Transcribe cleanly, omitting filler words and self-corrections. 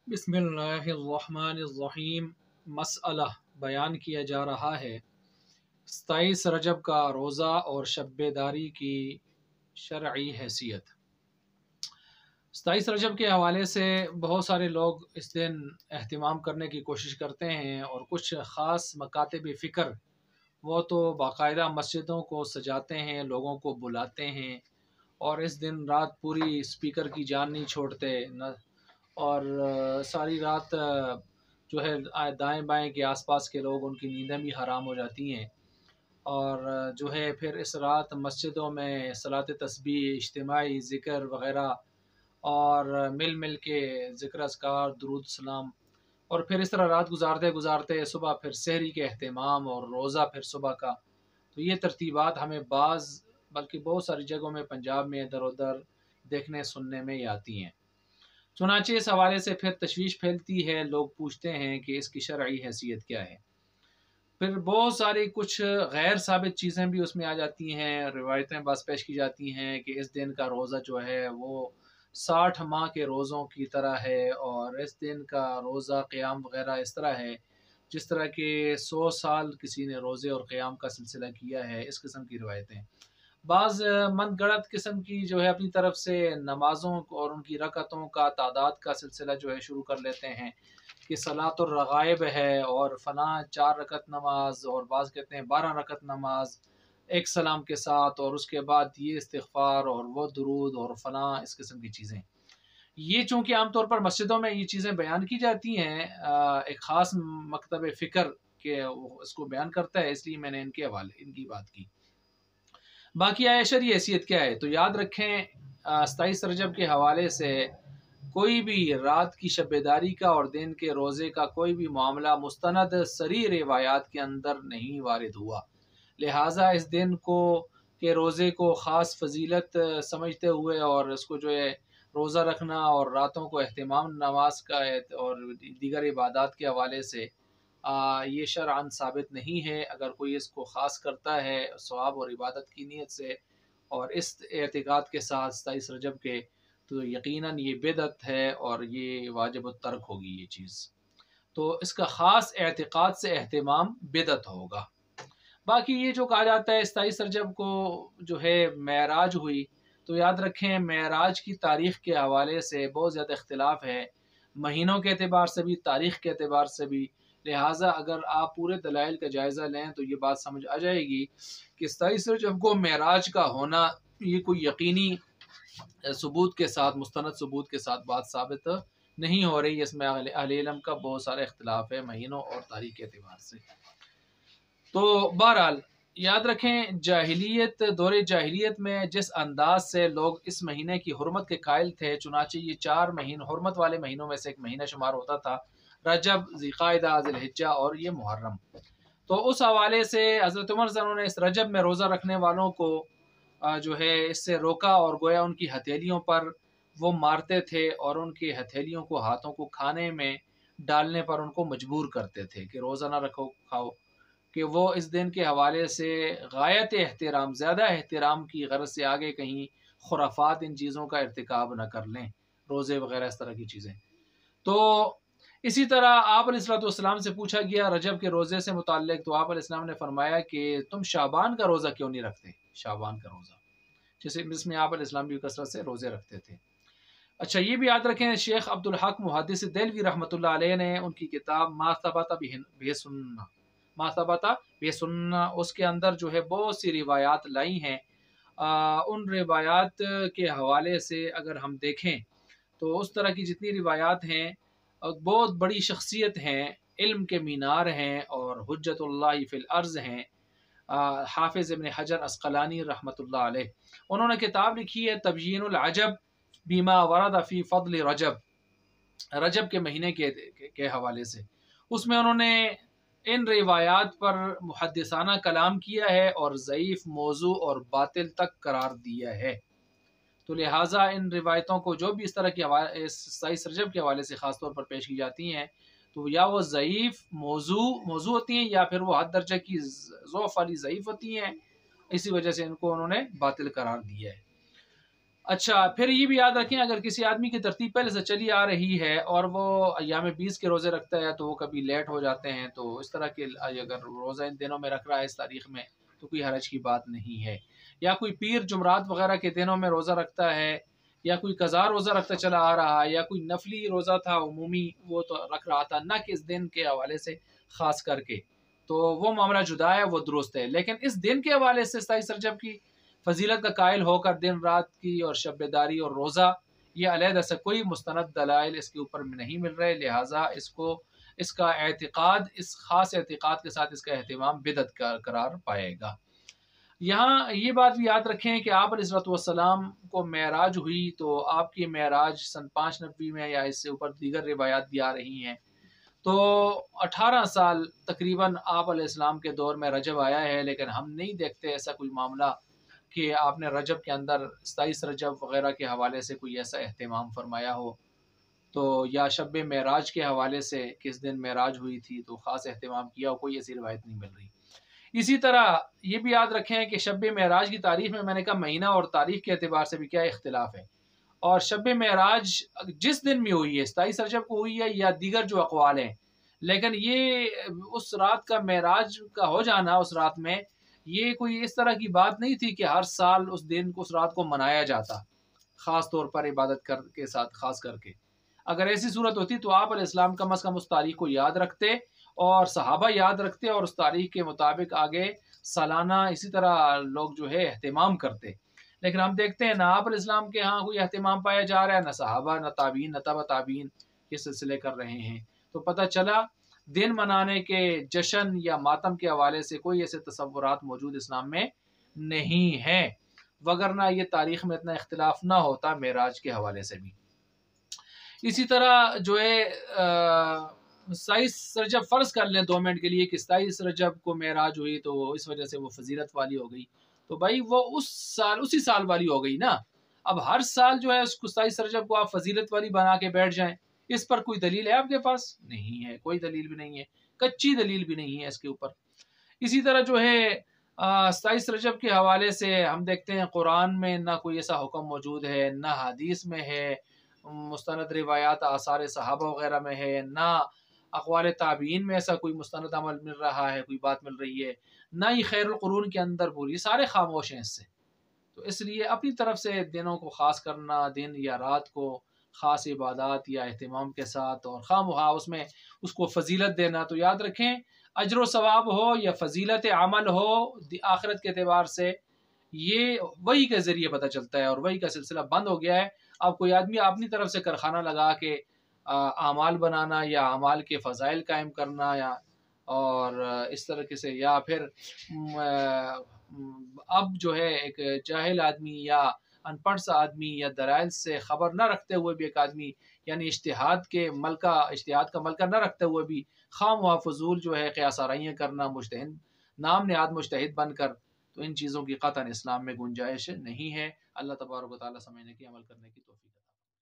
बिस्मिल्लाहिर्रहमानिर्रहीम। मसअला बयान किया जा रहा है 27 रजब का रोज़ा और शब बेदारी की शरई हैसियत। 27 रजब के हवाले से बहुत सारे लोग इस दिन अहतमाम करने की कोशिश करते हैं और कुछ ख़ास मकातब फ़िक्र वो तो बाकायदा मस्जिदों को सजाते हैं, लोगों को बुलाते हैं और इस दिन रात पूरी स्पीकर की जान नहीं छोड़ते न, और सारी रात जो है दाएं बाएं के आसपास के लोग उनकी नींदें भी हराम हो जाती हैं और जो है फिर इस रात मस्जिदों में सलात तस्बीह, इज्तिमाई ज़िक्र वग़ैरह और मिल मिल के ज़िक्र अज़कार दुरूद सलाम और फिर इस तरह रात गुजारते गुजारते सुबह फिर सहरी के अहतमाम और रोज़ा फिर सुबह का। तो ये तरतीबात हमें बल्कि बहुत सारी जगहों में पंजाब में इधर उधर देखने सुनने में ही आती हैं। चुनांचे इस हवाले से फिर तशवीश फैलती है, लोग पूछते हैं कि इसकी शरई हैसियत क्या है। फिर बहुत सारी कुछ गैर साबित चीज़ें भी उसमें आ जाती हैं, रिवायतें बस पेश की जाती हैं कि इस दिन का रोज़ा जो है वो 60 माह के रोज़ों की तरह है और इस दिन का रोज़ा क़याम वग़ैरह इस तरह है जिस तरह के 100 साल किसी ने रोज़े और क़याम का सिलसिला किया है। इस किस्म की रिवायतें बाज़ मन गढ़ंत किस्म की जो है अपनी तरफ से नमाज़ों और उनकी रकतों का तादाद का सिलसिला जो है शुरू कर लेते हैं कि सलातुर रग़ाइब है और फ़लाँ 4 रकत नमाज और बाज़ कहते हैं 12 रकत नमाज एक सलाम के साथ और उसके बाद ये इस्तिग़फ़ार और वो दुरूद और फ़लाँ इस किस्म की चीज़ें। ये चूँकि आम तौर पर मस्जिदों में ये चीज़ें बयान की जाती हैं, एक ख़ास मकतब फ़िक्र के इसको बयान करता है, इसलिए मैंने इनके हवाले इनकी बात की। बाकी आया शरई हैसियत क्या है, तो याद रखें 27 रजब के हवाले से कोई भी रात की शबेदारी का और दिन के रोज़े का कोई भी मामला मुस्तनद सरी रिवायात के अंदर नहीं वारिद हुआ। लिहाजा इस दिन को के रोज़े को ख़ास फजीलत समझते हुए और इसको जो है रोज़ा रखना और रातों को अहतमाम नमाज का और दीगर इबादत के हवाले से ये शरअन साबित नहीं है। अगर कोई इसको ख़ास करता है सवाब और इबादत की नीयत से और इस एतिक़ाद के साथ 27 रजब के, तो यकीनन ये बिदअत है और ये वाजिब तर्क होगी ये चीज़। तो इसका ख़ास एतिक़ाद से एहतमाम बिदअत होगा। बाकी ये जो कहा जाता है 27 रजब को जो है मेराज हुई, तो याद रखें मेराज की तारीख़ के हवाले से बहुत ज़्यादा इख्तिलाफ़ है, महीनों के एतबार से भी, तारीख़ के एतबार से भी। लिहाजा अगर आप पूरे दलाइल का जायज़ा लें तो ये बात समझ आ जाएगी कि 27 रजब को मेराज का होना ये कोई यकीनी सबूत के साथ, मुस्तनद सबूत के साथ बात साबित नहीं हो रही। इसमें अहले इल्म का बहुत सारा इख्तिलाफ़ है महीनों और तारीख़ के एतबार से। तो बहरहाल याद रखें दौरे जाहिलियत में जिस अंदाज से लोग इस महीने की हुर्मत के कायल थे, चुनांचे ये 4 महीने हुर्मत वाले महीनों में से एक महीना शुमार होता था, रजब, ज़िलक़ाइदा, ज़िलहिज्जा और ये मुहर्रम। तो उस हवाले से हज़रत उमर ज़रां ने इस रजब में रोज़ा रखने वालों को जो है इससे रोका और गोया उनकी हथेलियों पर वो मारते थे और उनकी हथेलियों को, हाथों को खाने में डालने पर उनको मजबूर करते थे कि रोज़ा ना रखो, खाओ, कि वो इस दिन के हवाले से गायत एहतराम, ज़्यादा एहतराम की गरज से आगे कहीं खुराफात इन चीज़ों का इर्तिकाब न कर लें, रोज़े वग़ैरह इस तरह की चीज़ें। तो इसी तरह आप अलैहिस्सलाम से पूछा गया रजब के रोज़े से मुताल्लिक़, तो आप अलैहिस्सलाम ने फरमाया कि तुम शाबान का रोज़ा क्यों नहीं रखते, शाबान का रोज़ा, जिसमें आप अलैहिस्सलाम भी कसरत से रोज़े रखते थे। अच्छा, ये भी याद रखें शेख अब्दुल हक मुहद्दिस देलवी रहमतुल्लाह अलैह ने उनकी किताब मा सबता बेसुन्ना उसके अंदर जो है बहुत सी रिवायात लाई हैं। उन रिवायात के हवाले से अगर हम देखें तो उस तरह की जितनी रिवायात हैं बहुत बड़ी शख्सियत हैं, इल्म के मीनार हैं और हुज्जतुल्लाह फ़िल अर्ज़ हैं। हाफ़िज़ इब्न हजर अस्क़लानी रहमतुल्लाह अलैह, उन्होंने किताब लिखी है तबयीनुल अजब बिमा वरद फ़ी फ़द्ल रजब, रजब के महीने के हवाले से। उसमें उन्होंने इन रिवायात पर मुहद्दिसाना कलाम किया है और ज़ईफ़, मौज़ू और बातिल तक करार दिया है। तो लिहाजा इन रिवायतों को जो भी इस तरह की 27 रजब के हवाले से ख़ास तौर पर पेश की जाती हैं, तो या वो ज़ईफ़ मौज़ू होती हैं या फिर वो हद दर्जे की ज़ौफ़ वाली ज़ईफ़ होती हैं। इसी वजह से इनको उन्होंने बातिल करार दिया है। اچھا، پھر یہ بھی یاد رکھیں اگر کسی آدمی کی ترتیب پہلے سے چلی آ رہی ہے اور وہ ایام 20 کے روزے رکھتا ہے تو وہ کبھی لیٹ ہو جاتے ہیں، تو اس طرح کے اگر روزہ ان دنوں میں رکھ رہا ہے اس تاریخ میں تو کوئی حرج کی بات نہیں ہے. یا کوئی پیر جمعرات وغیرہ کے دنوں میں روزہ رکھتا ہے، یا کوئی قضا روزہ رکھتا چلا آ رہا ہے، یا کوئی نفلی روزہ تھا عمومی وہ تو رکھ رہا تھا، نہ کہ اس دن کے حوالے سے خاص کر کے، تو وہ معاملہ جدا ہے، وہ درست ہے. لیکن اس دن کے حوالے سے 27 رجب کی فضیلت کا قائل ہو کر دن رات کی اور شب داری اور روزہ، یہ علیحدہ سے کوئی مستند دلائل اس کے اوپر میں نہیں مل رہے، لہٰذا اس کا اعتقاد، اس خاص اعتقاد کے ساتھ اس کا اہتمام بدعت کا قرار پائے گا. یہاں یہ بات بھی یاد رکھیں کہ آپ علیہ السلام کو معراج ہوئی تو آپ کی معراج سن 590 میں یا اس سے اوپر دیگر روایات بھی آ رہی ہیں، تو 18 سال تقریباً آپ علیہ السلام کے دور میں رجب آیا ہے، لیکن ہم نہیں دیکھتے ایسا کوئی معاملہ کہ آپ نے رجب کے اندر 27 رجب وغیرہ کے حوالے سے کوئی ایسا اہتمام فرمایا ہو، تو یا شب معراج کے حوالے سے کس دن معراج ہوئی تھی تو خاص اہتمام کیا ہو، کوئی ایسی روایت نہیں مل رہی. اسی طرح یہ بھی یاد رکھیں کہ شب معراج کی تاریخ میں نے کہا مہینہ اور تاریخ کے اعتبار سے بھی کیا اختلاف ہے، اور شب معراج جس دن میں ہوئی ہے 27 رجب کو ہوئی ہے یا دیگر جو اقوال ہیں، لیکن یہ اس رات کا معراج کا ہو جانا اس رات میں یہ کوئی اس طرح کی بات نہیں تھی کہ ہر سال اس دن کو اس رات کو منایا جاتا خاص طور پر عبادت کے ساتھ خاص کر کے. اگر ایسی صورت ہوتی تو آپ علیہ السلام کم از کم اس تاریخ کو یاد رکھتے اور صحابہ یاد رکھتے اور اس تاریخ کے مطابق آگے سالانہ اسی طرح لوگ جو ہے اہتمام کرتے. لیکن ہم دیکھتے ہیں نہ آپ علیہ السلام کے ہاں کوئی اہتمام پایا جا رہا ہے، نہ صحابہ، نہ تابعین، نہ تبع تابعین یہ سلسلے کر رہے ہیں. تو پتہ چلا دن منانے کے، جشن یا ماتم کے حوالے سے کوئی ایسے تصورات موجود اسلام میں نہیں ہیں، وگرنہ یہ تاریخ میں اتنا اختلاف نہ ہوتا معراج کے حوالے سے بھی. اسی طرح جو ہے 27 رجب فرض کر لیں 2 منٹ کے لیے کہ 27 رجب کو معراج ہوئی تو اس وجہ سے وہ فضیلت والی ہو گئی، تو بھائی وہ اسی سال والی ہو گئی نا. اب ہر سال جو ہے اس کو 27 رجب کو آپ فضیلت والی بنا کے بیٹھ جائیں، اس پر کوئی دلیل ہے آپ کے پاس؟ نہیں ہے، کوئی دلیل بھی نہیں ہے، کچی دلیل بھی نہیں ہے اس کے اوپر. اسی طرح جو ہے 27 رجب کے حوالے سے ہم دیکھتے ہیں قرآن میں نہ کوئی ایسا حکم موجود ہے، نہ حدیث میں ہے، مستند روایات آثار صحابہ وغیرہ میں ہے، نہ اقوال تابعین میں ایسا کوئی مستند عمل مل رہا ہے، کوئی بات مل رہی ہے، نہ ہی خیر القرون کے اندر پوری سارے خاموش ہیں اس سے. تو اس لیے اپنی طرف سے دنوں کو خاص کرنا، دن یا رات کو خاص عبادات یا اہتمام کے ساتھ اور خواہ مخواہ اس میں اس کو فضیلت دینا، تو یاد رکھیں اجر و ثواب ہو یا فضیلت عمل ہو آخرت کے اعتبار سے یہ وہی کے ذریعے پتہ چلتا ہے، اور وہی کا سلسلہ بند ہو گیا ہے. اب کوئی آدمی اپنی طرف سے کارخانہ لگا کے اعمال بنانا یا اعمال کے فضائل قائم کرنا یا اور اس طریقے سے، یا پھر اب جو ہے ایک جاہل آدمی یا ان پڑھ سا آدمی یا دلائل سے خبر نہ رکھتے ہوئے بھی ایک آدمی یعنی اشتہاد کا ملکہ نہ رکھتے ہوئے بھی خام و فضول جو ہے قیاس آرائیاں کرنا، مجتہد نام نہاد مجتہد بن کر، تو ان چیزوں کی قطعاً اسلام میں گنجائش نہیں ہے. اللہ تبارک و تعالیٰ سمجھنے کی، عمل کرنے کی توفیق